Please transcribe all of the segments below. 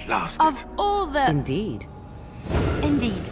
Blast Of it. all the... Indeed. Indeed.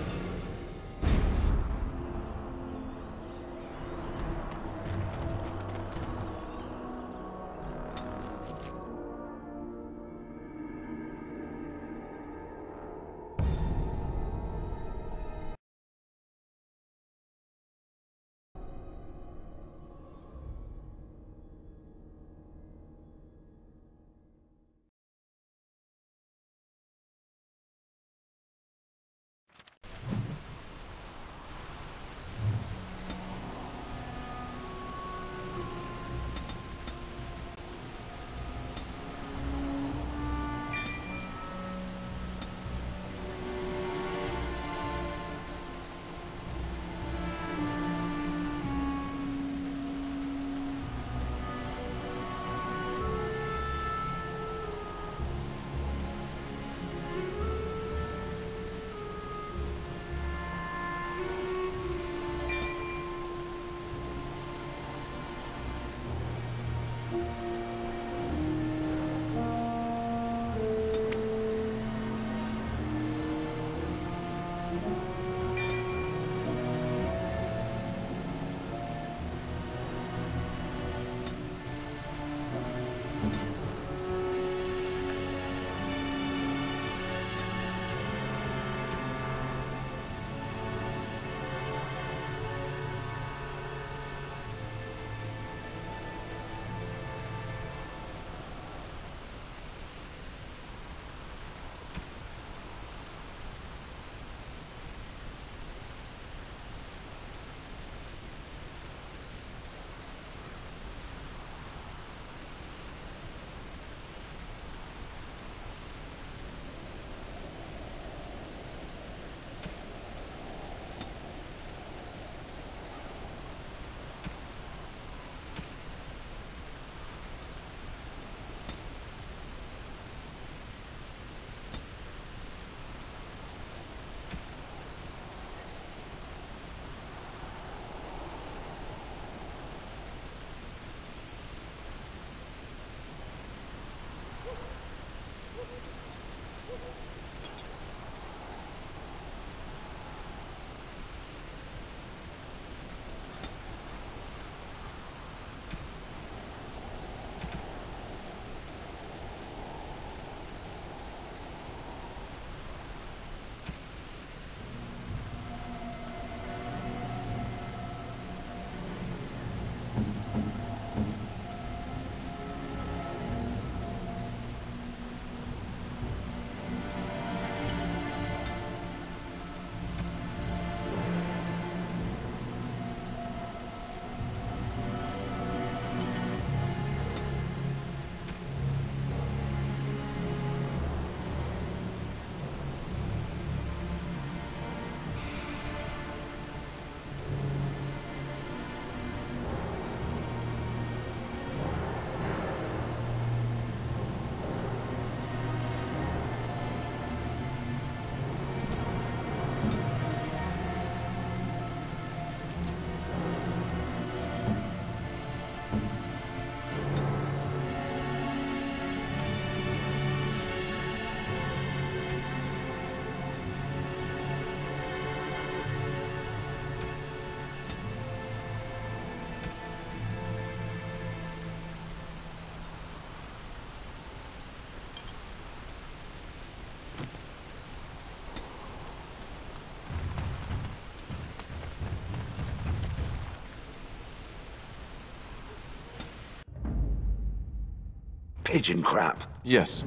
Pigeon crap. Yes.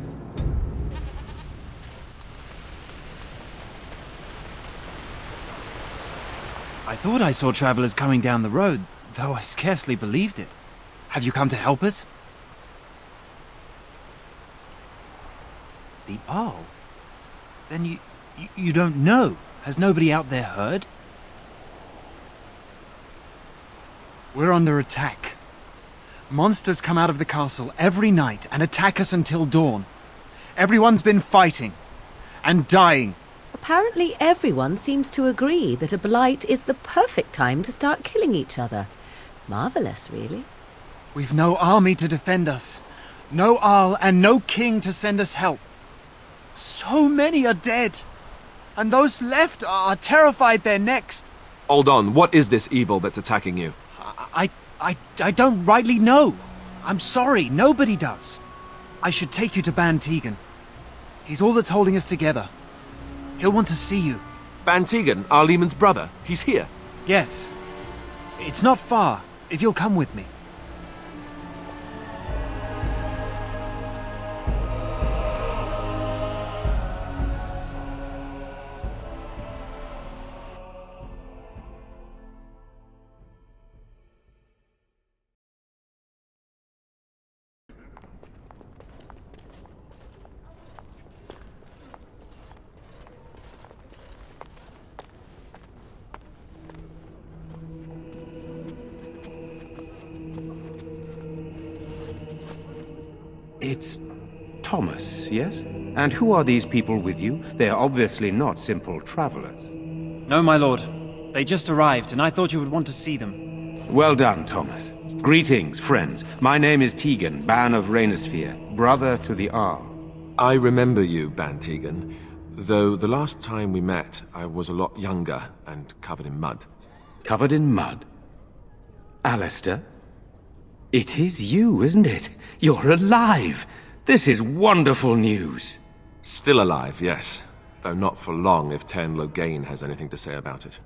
I thought I saw travelers coming down the road, though I scarcely believed it. Have you come to help us? The Arl? Then you don't know? Has nobody out there heard? We're under attack. Monsters come out of the castle every night and attack us until dawn. Everyone's been fighting and dying. Apparently everyone seems to agree that a blight is the perfect time to start killing each other. Marvelous, really. We've no army to defend us. No Arl and no king to send us help. So many are dead. And those left are terrified they're next. Hold on, what is this evil that's attacking you? I don't rightly know. I'm sorry, nobody does. I should take you to Ban Tegan. He's all that's holding us together. He'll want to see you. Ban Tegan, our Lehman's brother. He's here. Yes. It's not far, if you'll come with me. It's Thomas, yes? And who are these people with you? They are obviously not simple travelers. No, my lord. They just arrived, and I thought you would want to see them. Well done, Thomas. Greetings, friends. My name is Tegan, Ban of Rainersphere, brother to the Arl. I remember you, Ban Tegan. Though the last time we met, I was a lot younger and covered in mud. Covered in mud? Alistair? It is you, isn't it? You're alive! This is wonderful news! Still alive, yes. Though not for long if Ten Loghain has anything to say about it.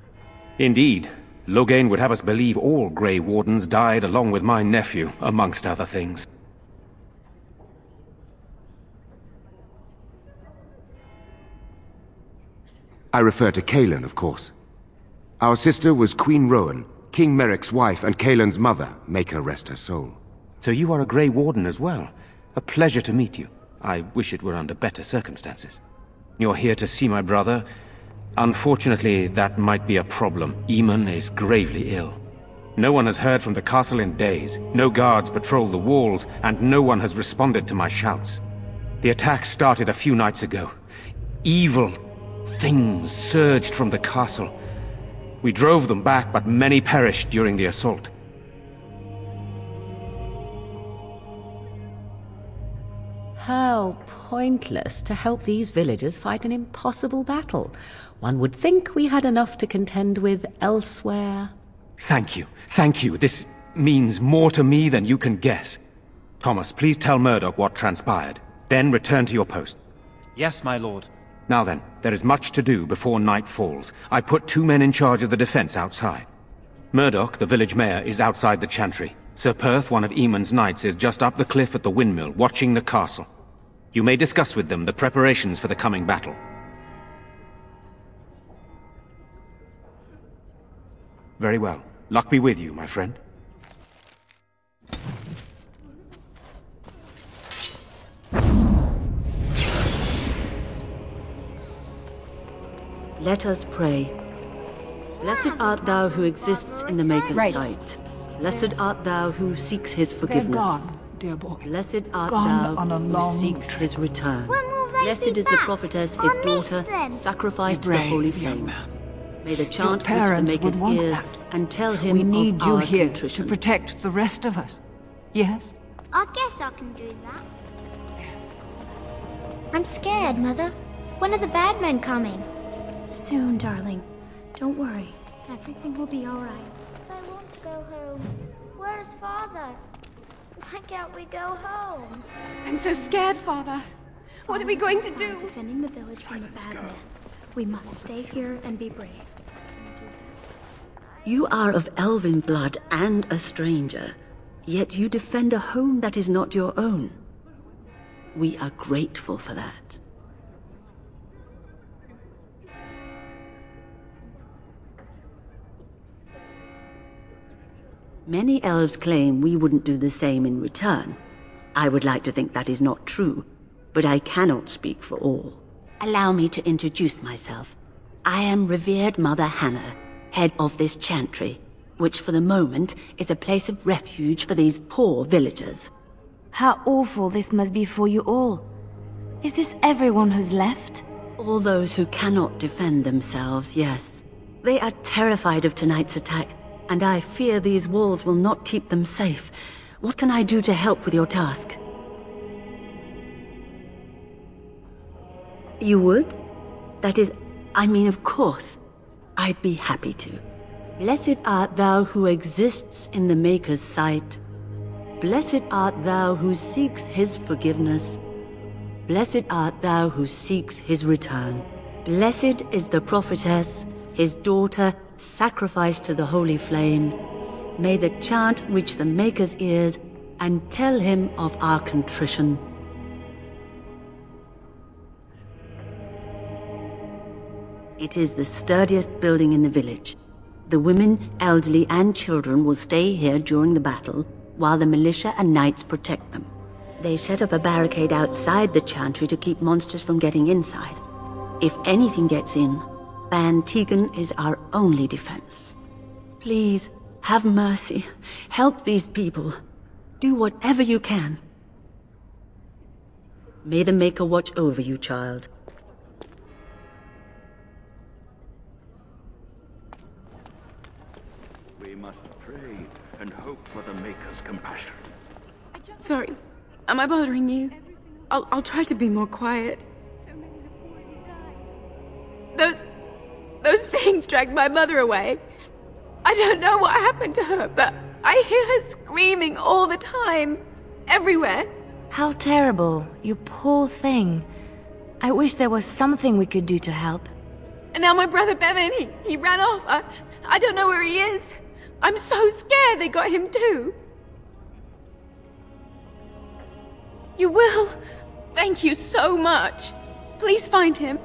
Indeed. Loghain would have us believe all Grey Wardens died along with my nephew, amongst other things. I refer to Cailan, of course. Our sister was Queen Rowan, King Merrick's wife and Cailan's mother. Make her rest her soul. So you are a Grey Warden as well. A pleasure to meet you. I wish it were under better circumstances. You're here to see my brother. Unfortunately, that might be a problem. Eamon is gravely ill. No one has heard from the castle in days. No guards patrol the walls, and no one has responded to my shouts. The attack started a few nights ago. Evil things surged from the castle. We drove them back, but many perished during the assault. How pointless to help these villagers fight an impossible battle. One would think we had enough to contend with elsewhere. Thank you. Thank you. This means more to me than you can guess. Thomas, please tell Murdoch what transpired. Then return to your post. Yes, my lord. Now then, there is much to do before night falls. I put 2 men in charge of the defense outside. Murdoch, the village mayor, is outside the Chantry. Sir Perth, one of Eamon's knights, is just up the cliff at the windmill, watching the castle. You may discuss with them the preparations for the coming battle. Very well. Luck be with you, my friend. Let us pray. Blessed art thou who exists in the Maker's sight. Blessed art thou who seeks his forgiveness. Gone, dear boy. Blessed art Gone thou on a long who seeks trip. his return. When will they Blessed be is the back? prophetess, I his miss daughter, them. sacrificed to Be the holy brave, young flame. man. May the Your chant reach the parents would Maker's want ears that. and tell him We need of you our here contrition. to protect the rest of us. Yes? I guess I can do that. I'm scared, Mother. When are the bad men coming? Soon, darling. Don't worry. Everything will be all right. I want to go home. Where's Father? Why can't we go home? I'm so scared, Father. What are we going to do? Defending the village from the bad men. We must stay here and be brave. You are of elven blood and a stranger, yet you defend a home that is not your own. We are grateful for that. Many elves claim we wouldn't do the same in return. I would like to think that is not true, but I cannot speak for all. Allow me to introduce myself. I am revered Mother Hannah, head of this Chantry, which for the moment is a place of refuge for these poor villagers. How awful this must be for you all. Is this everyone who's left? All those who cannot defend themselves, yes. They are terrified of tonight's attack, and I fear these walls will not keep them safe. What can I do to help with your task? You would? That is, I mean, of course. I'd be happy to. Blessed art thou who exists in the Maker's sight. Blessed art thou who seeks his forgiveness. Blessed art thou who seeks his return. Blessed is the prophetess, his daughter, sacrificed to the holy flame. May the chant reach the Maker's ears and tell him of our contrition. It is the sturdiest building in the village. The women, elderly, and children will stay here during the battle, while the militia and knights protect them. They set up a barricade outside the Chantry to keep monsters from getting inside. If anything gets in, Ban Tegan is our only defense. Please, have mercy. Help these people. Do whatever you can. May the Maker watch over you, child. We must pray and hope for the Maker's compassion. Sorry, am I bothering you? I'll try to be more quiet. Those things dragged my mother away. I don't know what happened to her, but I hear her screaming all the time. Everywhere. How terrible, you poor thing. I wish there was something we could do to help. And now my brother Bevan, he ran off. I don't know where he is. I'm so scared they got him too. You will? Thank you so much. Please find him.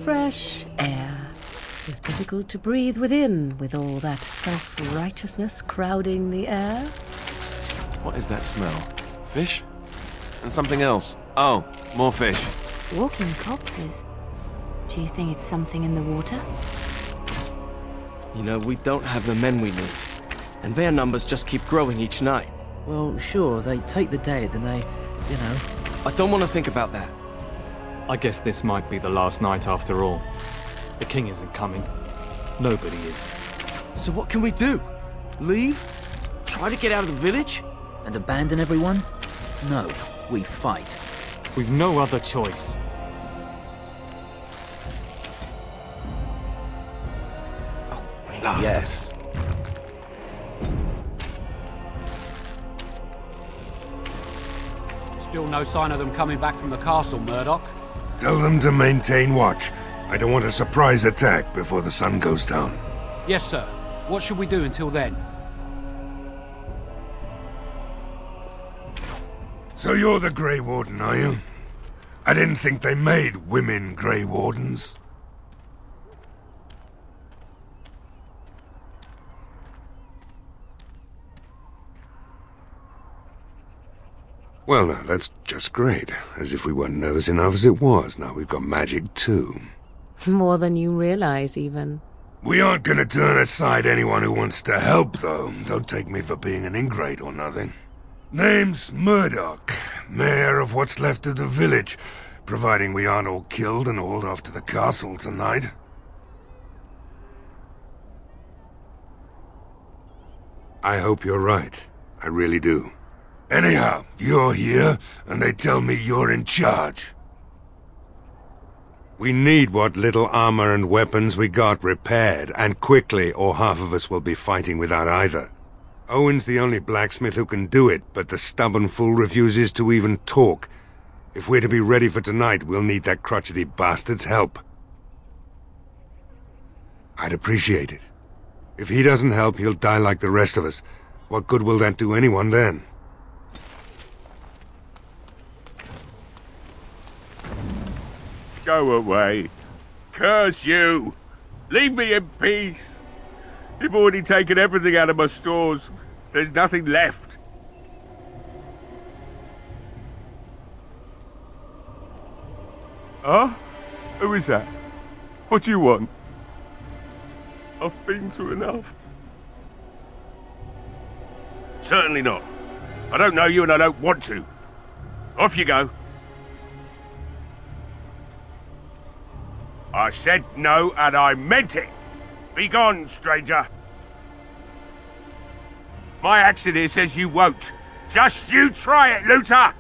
Fresh air. It was difficult to breathe within, with all that self-righteousness crowding the air. What is that smell? Fish? And something else. Oh, more fish. Walking corpses. Do you think it's something in the water? You know, we don't have the men we need. And their numbers just keep growing each night. Well, sure, they take the dead and they, you know... I don't want to think about that. I guess this might be the last night after all. The king isn't coming. Nobody is. So what can we do? Leave? Try to get out of the village? And abandon everyone? No, we fight. We've no other choice. Oh, yes. Still no sign of them coming back from the castle, Murdoch. Tell them to maintain watch. I don't want a surprise attack before the sun goes down. Yes, sir. What should we do until then? So you're the Grey Warden, are you? I didn't think they made women Grey Wardens. Well, now, that's just great. As if we weren't nervous enough as it was. Now we've got magic, too. More than you realize, even. We aren't gonna turn aside anyone who wants to help, though. Don't take me for being an ingrate or nothing. Name's Murdoch, mayor of what's left of the village, providing we aren't all killed and hauled off to the castle tonight. I hope you're right. I really do. Anyhow, you're here, and they tell me you're in charge. We need what little armor and weapons we got repaired, and quickly, or half of us will be fighting without either. Owen's the only blacksmith who can do it, but the stubborn fool refuses to even talk. If we're to be ready for tonight, we'll need that crotchety bastard's help. I'd appreciate it. If he doesn't help, he'll die like the rest of us. What good will that do anyone then? Go away. Curse you! Leave me in peace! You've already taken everything out of my stores. There's nothing left. Huh? Who is that? What do you want? I've been through enough. Certainly not. I don't know you and I don't want to. Off you go. I said no, and I meant it. Be gone, stranger. My accent here says you won't. Just you try it, looter!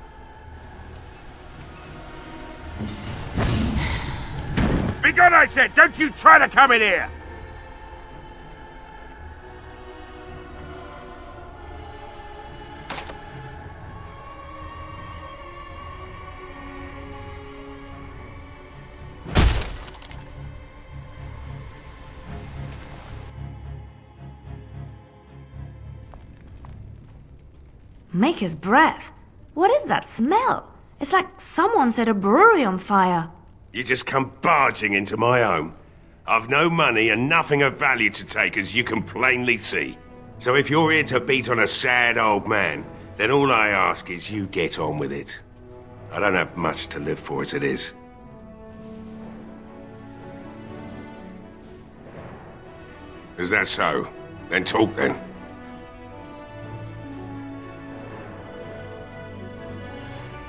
Be gone, I said! Don't you try to come in here! Maker's breath? What is that smell? It's like someone set a brewery on fire. You just come barging into my home. I've no money and nothing of value to take, as you can plainly see. So if you're here to beat on a sad old man, then all I ask is you get on with it. I don't have much to live for as it is. Is that so? Then talk then.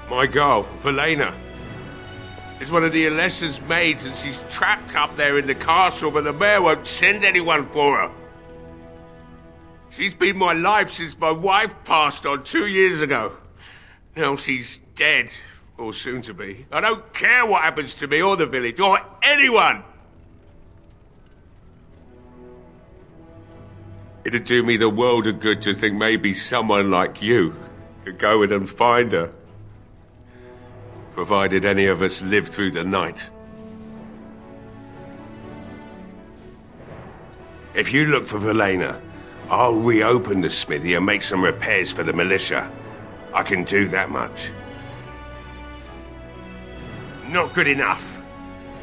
My girl, Velena, is one of the Alessa's maids, and she's trapped up there in the castle, but the mayor won't send anyone for her. She's been my life since my wife passed on 2 years ago. Now she's dead, or soon to be. I don't care what happens to me or the village, or anyone! It'd do me the world of good to think maybe someone like you could go in and find her. Provided any of us live through the night. If you look for Velena, I'll reopen the smithy and make some repairs for the militia. I can do that much. Not good enough.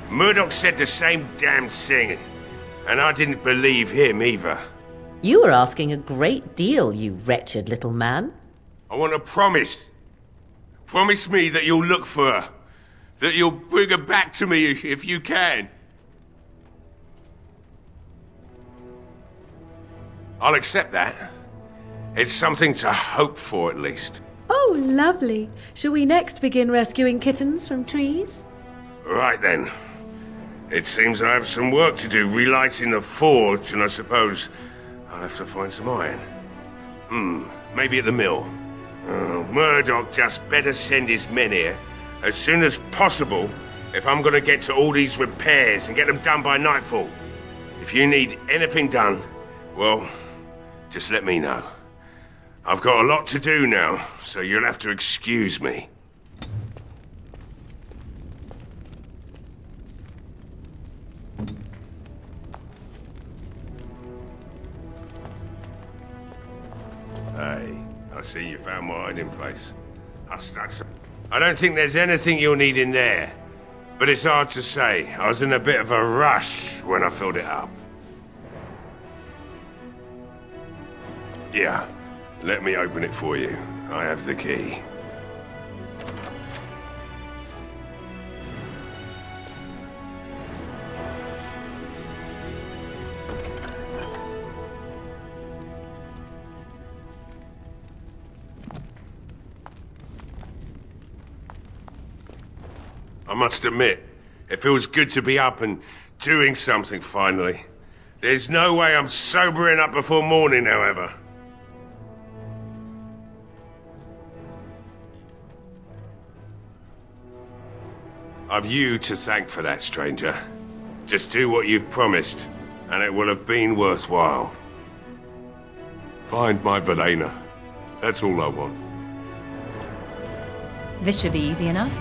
Murdoch said the same damn thing, and I didn't believe him either. You were asking a great deal, you wretched little man. I want a promise. Promise me that you'll look for her. That you'll bring her back to me if you can. I'll accept that. It's something to hope for, at least. Oh, lovely. Shall we next begin rescuing kittens from trees? Right then. It seems I have some work to do relighting the forge, and I suppose I'll have to find some iron. Maybe at the mill. Oh, Murdoch just better send his men here as soon as possible if I'm gonna get to all these repairs and get them done by nightfall. If you need anything done, well, just let me know. I've got a lot to do now, so you'll have to excuse me. Hey. I see you found my hiding place. I'll stack some. I don't think there's anything you'll need in there, but it's hard to say. I was in a bit of a rush when I filled it up. Yeah, let me open it for you. I have the key. I must admit, it feels good to be up and doing something finally. There's no way I'm sobering up before morning, however. I've you to thank for that, stranger. Just do what you've promised, and it will have been worthwhile. Find my Velena. That's all I want. This should be easy enough.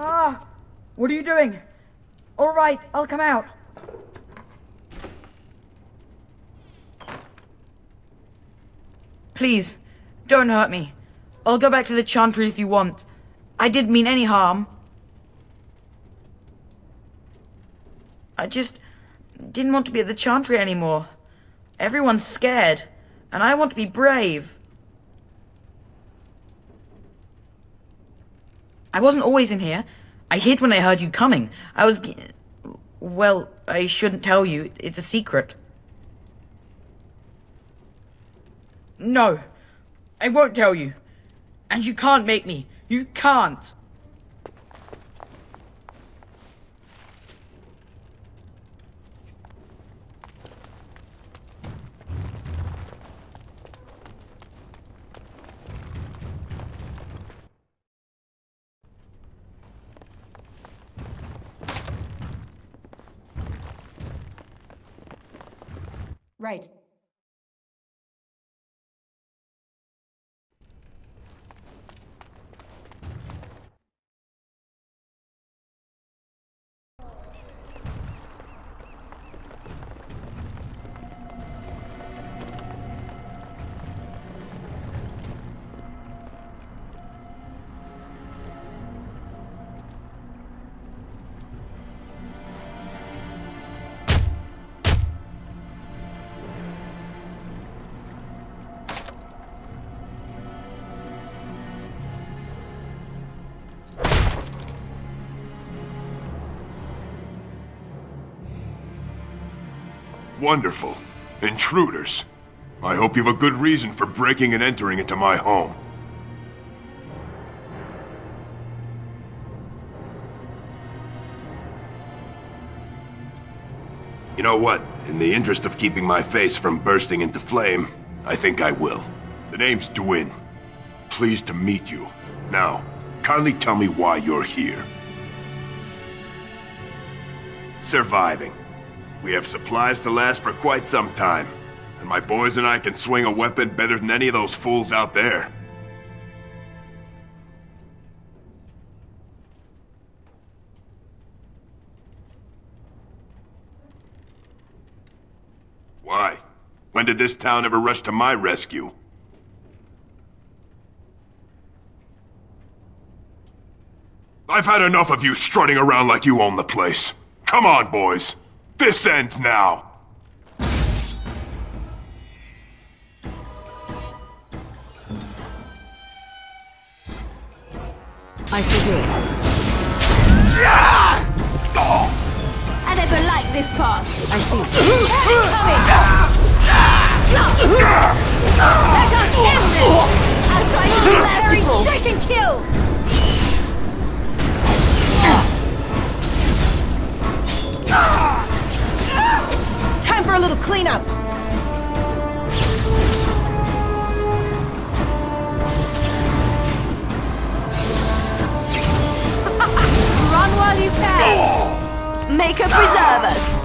Ah! What are you doing? All right, I'll come out. Please, don't hurt me. I'll go back to the Chantry if you want. I didn't mean any harm. I just didn't want to be at the Chantry anymore. Everyone's scared, and I want to be brave. I wasn't always in here. I hid when I heard you coming. Well, I shouldn't tell you. It's a secret. No, I won't tell you. And you can't make me. You can't. Right. Wonderful. Intruders. I hope you have a good reason for breaking and entering into my home. You know what? In the interest of keeping my face from bursting into flame, I think I will. The name's Dwyn. Pleased to meet you. Now, kindly tell me why you're here. Surviving. We have supplies to last for quite some time, and my boys and I can swing a weapon better than any of those fools out there. Why? When did this town ever rush to my rescue? I've had enough of you strutting around like you own the place. Come on, boys. This ends now! I shall do it. I never liked this part. I see. Let us end this! I'll try to do that every strike and kill! Time for a little cleanup. Run while you can! Make her preserve us!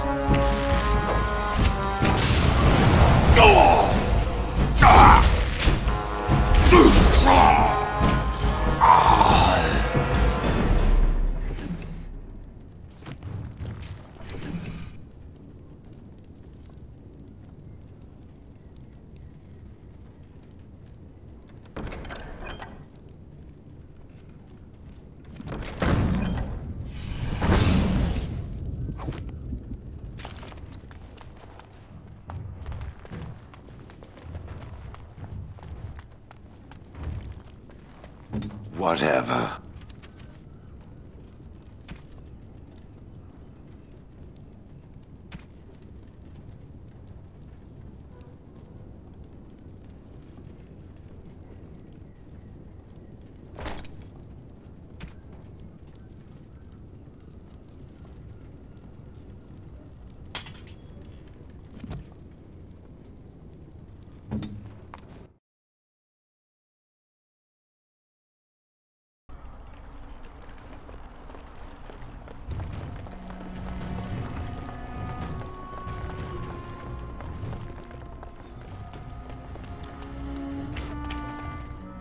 Whatever.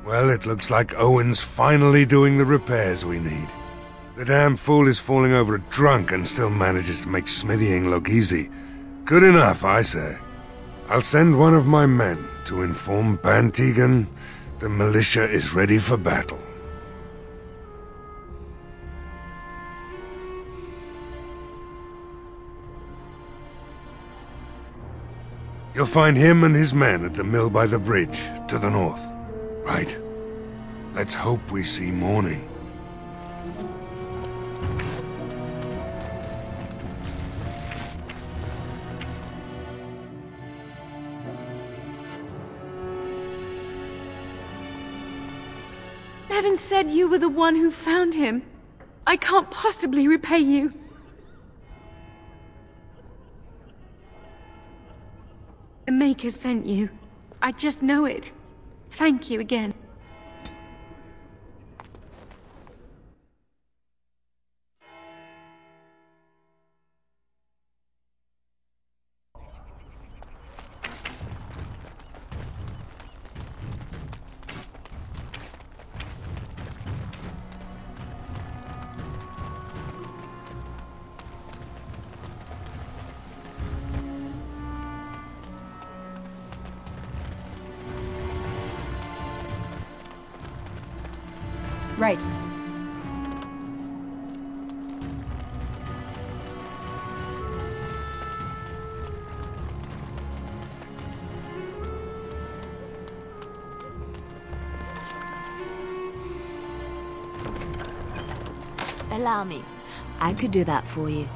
Well, it looks like Owen's finally doing the repairs we need. The damn fool is falling over a drunk and still manages to make smithying look easy. Good enough, I say. I'll send one of my men to inform Bantegan the militia is ready for battle. You'll find him and his men at the mill by the bridge, to the north. Right. Let's hope we see morning. Bevan said you were the one who found him. I can't possibly repay you. The Maker sent you. I just know it. Thank you again. Right. Allow me. I could do that for you.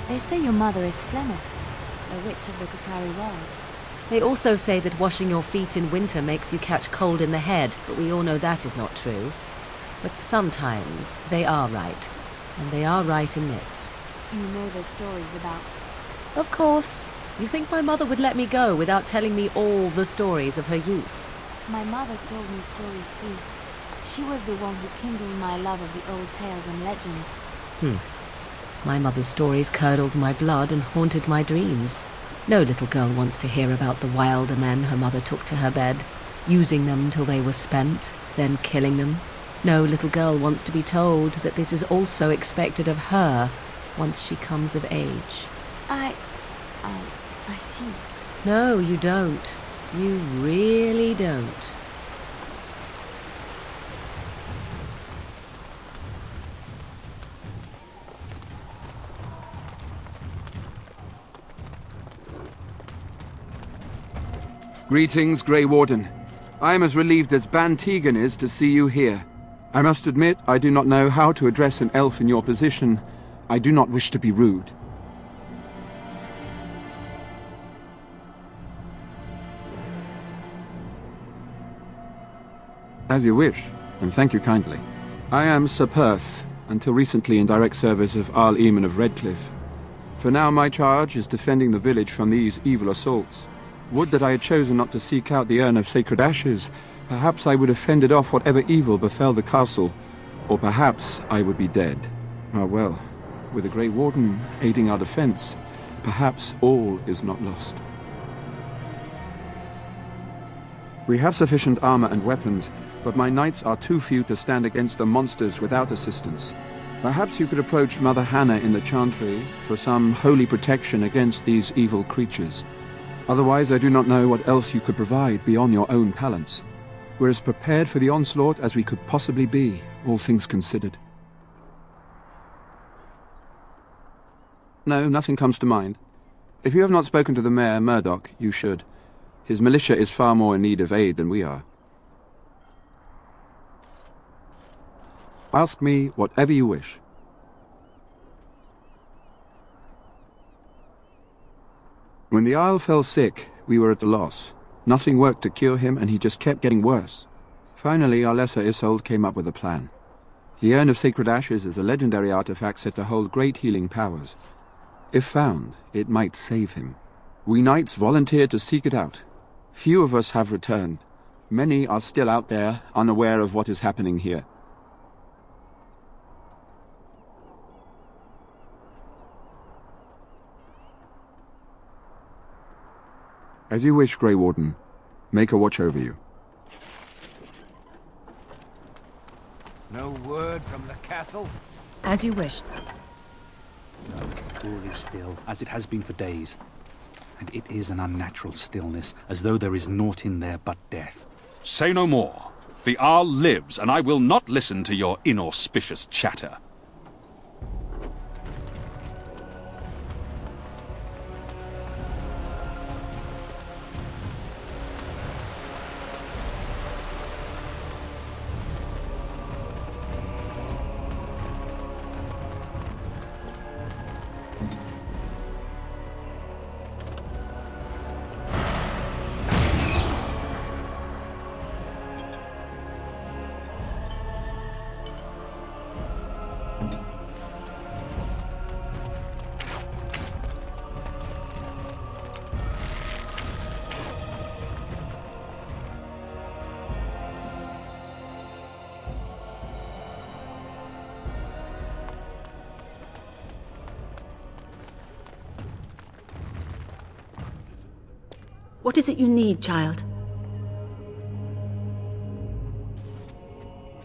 They say your mother is Flemeth, a witch of the Kukari Wells. They also say that washing your feet in winter makes you catch cold in the head, but we all know that is not true. But sometimes they are right, and they are right in this. You know the stories about... Of course. You think my mother would let me go without telling me all the stories of her youth? My mother told me stories too. She was the one who kindled my love of the old tales and legends. My mother's stories curdled my blood and haunted my dreams. No little girl wants to hear about the wilder men her mother took to her bed, using them till they were spent, then killing them. No little girl wants to be told that this is also expected of her once she comes of age. I see. No, you don't. You really don't. Greetings, Grey Warden. I am as relieved as Bantegan is to see you here. I must admit, I do not know how to address an elf in your position. I do not wish to be rude. As you wish, and thank you kindly. I am Sir Perth, until recently in direct service of Arl Eamon of Redcliffe. For now my charge is defending the village from these evil assaults. Would that I had chosen not to seek out the urn of sacred ashes. Perhaps I would have fended off whatever evil befell the castle, or perhaps I would be dead. Ah well, with the Grey Warden aiding our defense, perhaps all is not lost. We have sufficient armor and weapons, but my knights are too few to stand against the monsters without assistance. Perhaps you could approach Mother Hannah in the Chantry for some holy protection against these evil creatures. Otherwise, I do not know what else you could provide beyond your own talents. We're as prepared for the onslaught as we could possibly be, all things considered. No, nothing comes to mind. If you have not spoken to the mayor, Murdoch, you should. His militia is far more in need of aid than we are. Ask me whatever you wish. When the Isle fell sick, we were at a loss. Nothing worked to cure him, and he just kept getting worse. Finally, our lesser Isolde came up with a plan. The Urn of Sacred Ashes is a legendary artifact said to hold great healing powers. If found, it might save him. We knights volunteered to seek it out. Few of us have returned. Many are still out there, unaware of what is happening here. As you wish, Grey Warden. Maker watch over you. No word from the castle? As you wish. All is still, as it has been for days. And it is an unnatural stillness, as though there is naught in there but death. Say no more. The Arl lives, and I will not listen to your inauspicious chatter. What is it you need, child?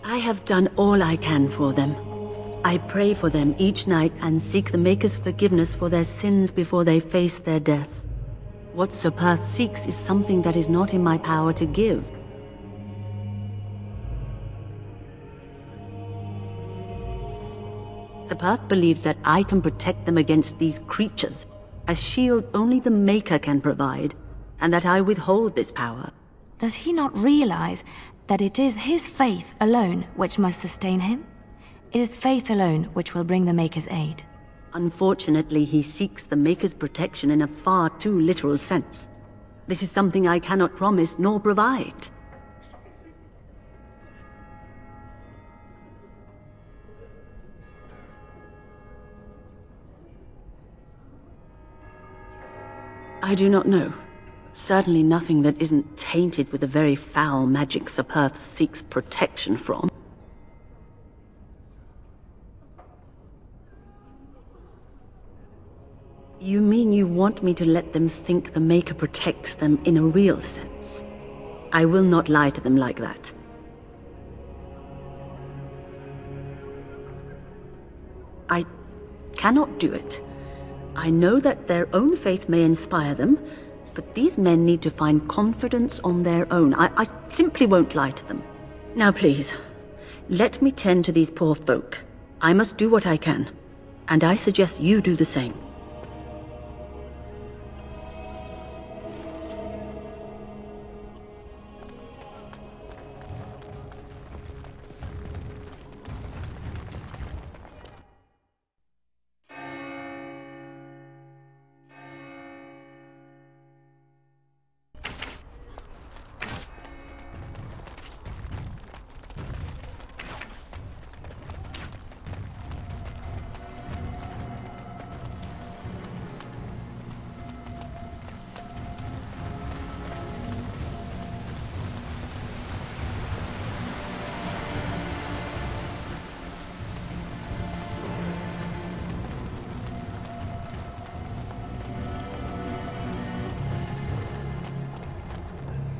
I have done all I can for them. I pray for them each night and seek the Maker's forgiveness for their sins before they face their deaths. What Sir Perth seeks is something that is not in my power to give. Sir Perth believes that I can protect them against these creatures, a shield only the Maker can provide, and that I withhold this power. Does he not realize that it is his faith alone which must sustain him? It is faith alone which will bring the Maker's aid. Unfortunately, he seeks the Maker's protection in a far too literal sense. This is something I cannot promise nor provide. I do not know. Certainly nothing that isn't tainted with the very foul magic Sir Perth seeks protection from. You mean you want me to let them think the Maker protects them in a real sense? I will not lie to them like that. I cannot do it. I know that their own faith may inspire them, but these men need to find confidence on their own. I simply won't lie to them. Now please, let me tend to these poor folk. I must do what I can, and I suggest you do the same.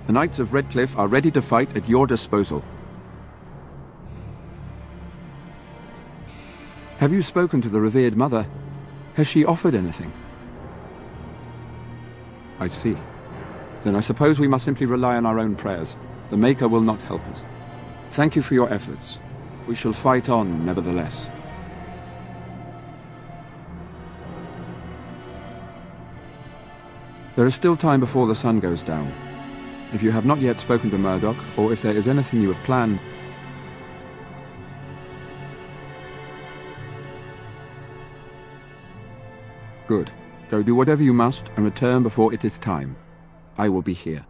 The Knights of Redcliffe are ready to fight at your disposal. Have you spoken to the revered mother? Has she offered anything? I see. Then I suppose we must simply rely on our own prayers. The Maker will not help us. Thank you for your efforts. We shall fight on, nevertheless. There is still time before the sun goes down. If you have not yet spoken to Murdoch, or if there is anything you have planned... Good. Go do whatever you must, and return before it is time. I will be here.